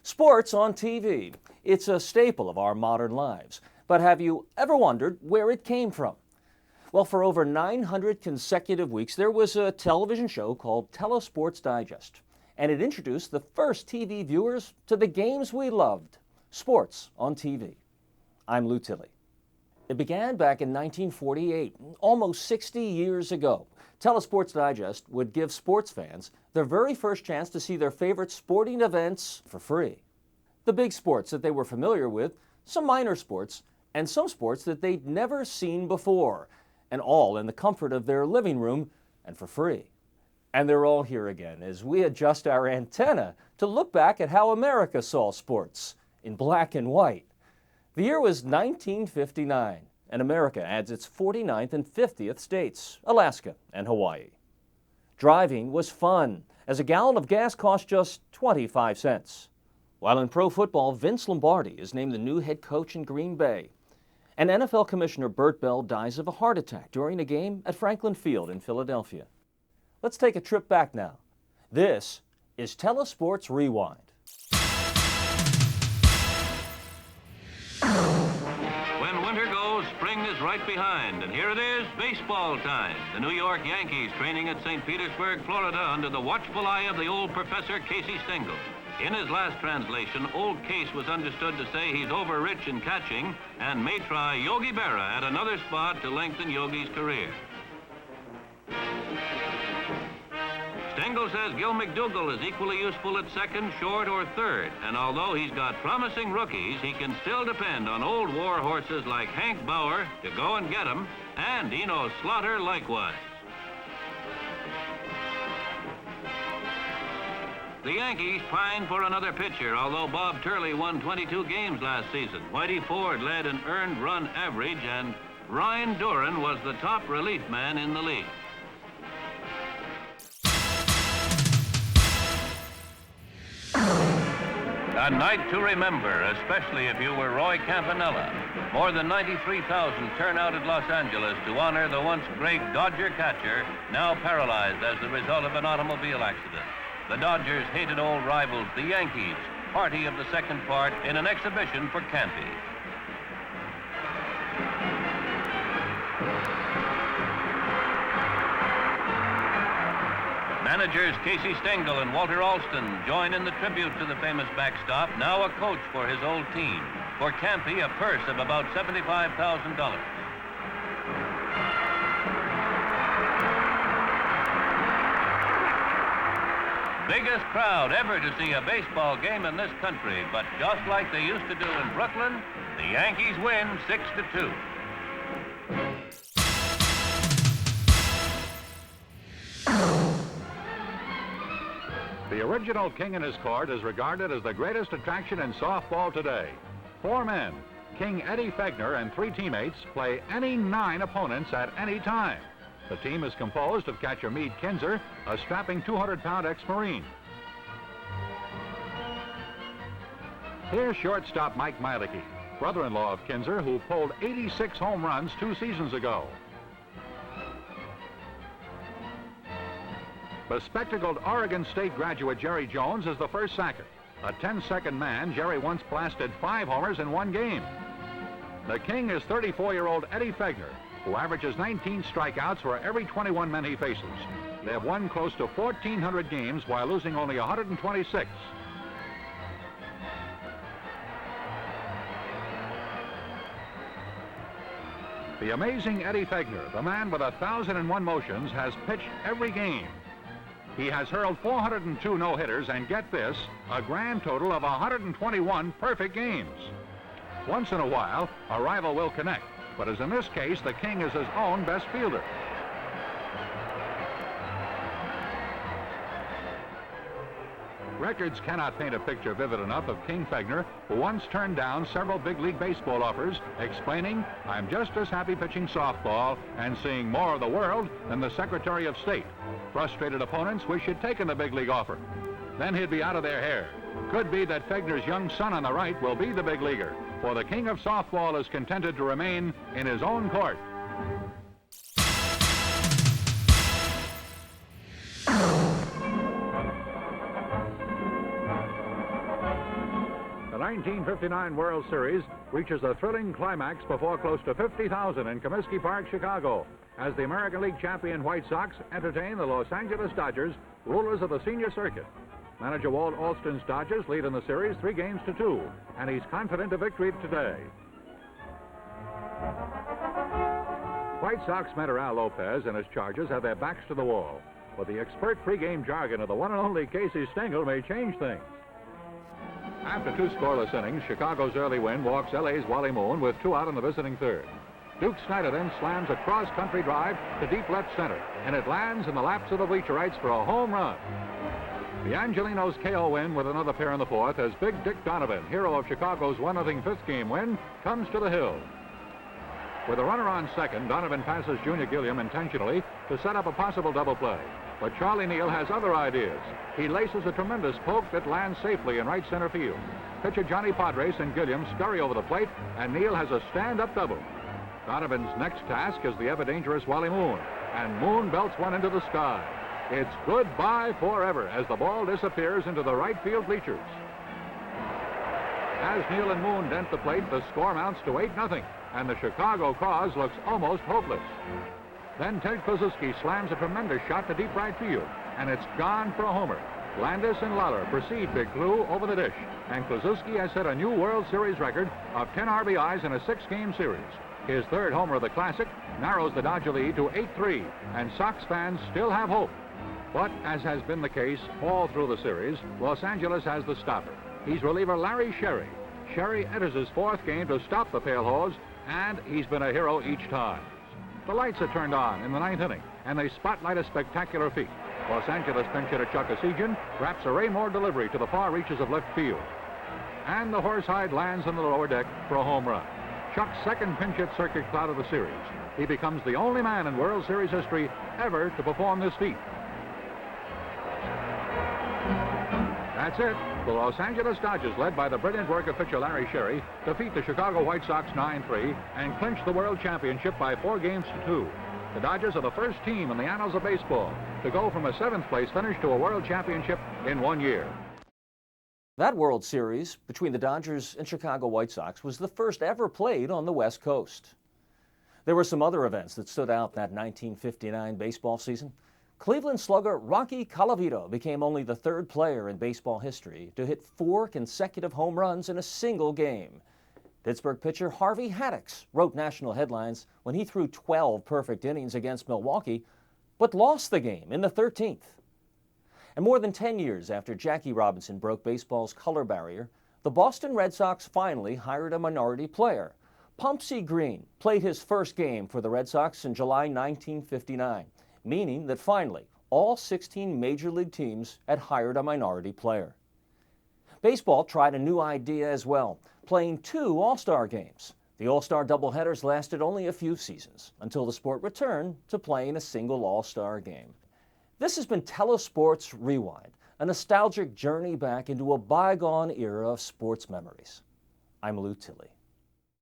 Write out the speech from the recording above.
Sports on TV. It's a staple of our modern lives. But have you ever wondered where it came from? Well, for over 900 consecutive weeks, there was a television show called Telesports Digest. And it introduced the first TV viewers to the games we loved, sports on TV. I'm Lou Tilley. It began back in 1948, almost 60 years ago. Telesports Digest would give sports fans their very first chance to see their favorite sporting events for free. The big sports that they were familiar with, some minor sports, and some sports that they'd never seen before, and all in the comfort of their living room and for free. And they're all here again as we adjust our antenna to look back at how America saw sports in black and white. The year was 1959, and America adds its 49th and 50th states, Alaska and Hawaii. Driving was fun, as a gallon of gas cost just 25 cents. While in pro football, Vince Lombardi is named the new head coach in Green Bay. And NFL Commissioner Bert Bell dies of a heart attack during a game at Franklin Field in Philadelphia. Let's take a trip back now. This is Telesports Rewind. When winter goes, spring is right behind, and here it is, baseball time. The New York Yankees training at St. Petersburg, Florida, under the watchful eye of the old Professor Casey Stengel. In his last translation, old Case was understood to say he's overrich in catching and may try Yogi Berra at another spot to lengthen Yogi's career. Stengel says Gil McDougall is equally useful at second, short, or third, and although he's got promising rookies, he can still depend on old war horses like Hank Bauer to go and get him, and Eno Slaughter likewise. The Yankees pine for another pitcher, although Bob Turley won 22 games last season. Whitey Ford led an earned run average, and Ryan Duran was the top relief man in the league. A night to remember, especially if you were Roy Campanella. More than 93,000 turn out at Los Angeles to honor the once great Dodger catcher, now paralyzed as the result of an automobile accident. The Dodgers' hated old rivals, the Yankees, party of the second part in an exhibition for Campy. Managers Casey Stengel and Walter Alston join in the tribute to the famous backstop, now a coach for his old team. For Campy, a purse of about $75,000. Biggest crowd ever to see a baseball game in this country, but just like they used to do in Brooklyn, the Yankees win 6-2. The original King and his court is regarded as the greatest attraction in softball today. 4 men, King Eddie Fegner and 3 teammates, play any 9 opponents at any time. The team is composed of catcher Meade Kinzer, a strapping 200-pound ex-Marine. Here's shortstop Mike Meilicke, brother-in-law of Kinzer, who pulled 86 home runs 2 seasons ago. Bespectacled Oregon State graduate Jerry Jones is the first sacker. A 10-second man, Jerry once blasted 5 homers in 1 game. The king is 34-year-old Eddie Fegner, who averages 19 strikeouts for every 21 men he faces. They have won close to 1,400 games while losing only 126. The amazing Eddie Fegner, the man with 1,001 motions, has pitched every game. He has hurled 402 no-hitters and, get this, a grand total of 121 perfect games. Once in a while, a rival will connect, but as in this case, the king is his own best fielder. Records cannot paint a picture vivid enough of King Fegner, who once turned down several big league baseball offers, explaining, "I'm just as happy pitching softball and seeing more of the world than the Secretary of State. Frustrated opponents wish he'd taken the big league offer. Then he'd be out of their hair. Could be that Fegner's young son on the right will be the big leaguer, for the king of softball is contented to remain in his own court." The 1959 World Series reaches a thrilling climax before close to 50,000 in Comiskey Park, Chicago, as the American League champion White Sox entertain the Los Angeles Dodgers, rulers of the senior circuit. Manager Walt Alston's Dodgers lead in the series 3-2, and he's confident of victory today. White Sox mentor Al Lopez and his Chargers have their backs to the wall, but the expert pregame jargon of the one and only Casey Stengel may change things. After 2 scoreless innings, Chicago's early win walks LA's Wally Moon with 2 out in the visiting third. Duke Snyder then slams a cross-country drive to deep left center, and it lands in the laps of the bleacherites for a home run. The Angelinos KO win with another pair in the fourth as Big Dick Donovan, hero of Chicago's 1-0 fifth-game win, comes to the hill. With a runner on second, Donovan passes Junior Gilliam intentionally to set up a possible double play. But Charlie Neal has other ideas. He laces a tremendous poke that lands safely in right center field. Pitcher Johnny Padres and Gilliam scurry over the plate, and Neal has a stand-up double. Donovan's next task is the ever-dangerous Wally Moon, and Moon belts one into the sky. It's goodbye forever as the ball disappears into the right field bleachers. As Neal and Moon dent the plate, the score mounts to 8-0, and the Chicago cause looks almost hopeless. Then Ted Kluszewski slams a tremendous shot to deep right field, and it's gone for a homer. Landis and Lawler precede Big Clue over the dish, and Kluszewski has set a new World Series record of 10 RBIs in a 6-game series. His third homer of the Classic narrows the Dodger lead to 8-3, and Sox fans still have hope. But, as has been the case all through the series, Los Angeles has the stopper. He's reliever Larry Sherry. Sherry enters his 4th game to stop the Pale Hose, and he's been a hero each time. The lights are turned on in the 9th inning, and they spotlight a spectacular feat. Los Angeles pinch hitter Chuck Esigian wraps a Ray Moore delivery to the far reaches of left field. And the horsehide lands on the lower deck for a home run. Chuck's second pinch hit circuit cloud of the series. He becomes the only man in World Series history ever to perform this feat. That's it. The Los Angeles Dodgers, led by the brilliant work of pitcher Larry Sherry, defeat the Chicago White Sox 9-3 and clinch the World Championship by 4-2. The Dodgers are the first team in the annals of baseball to go from a 7th-place finish to a World Championship in 1 year. That World Series between the Dodgers and Chicago White Sox was the first ever played on the West Coast. There were some other events that stood out that 1959 baseball season. Cleveland slugger Rocky Colavito became only the 3rd player in baseball history to hit 4 consecutive home runs in a single game. Pittsburgh pitcher Harvey Haddix wrote national headlines when he threw 12 perfect innings against Milwaukee, but lost the game in the 13th. And more than 10 years after Jackie Robinson broke baseball's color barrier, the Boston Red Sox finally hired a minority player. Pumpsie Green played his first game for the Red Sox in July 1959. Meaning that finally, all 16 major league teams had hired a minority player. Baseball tried a new idea as well, playing 2 All-Star games. The All-Star doubleheaders lasted only a few seasons until the sport returned to playing a single All-Star game. This has been Telesports Rewind, a nostalgic journey back into a bygone era of sports memories. I'm Lou Tilley.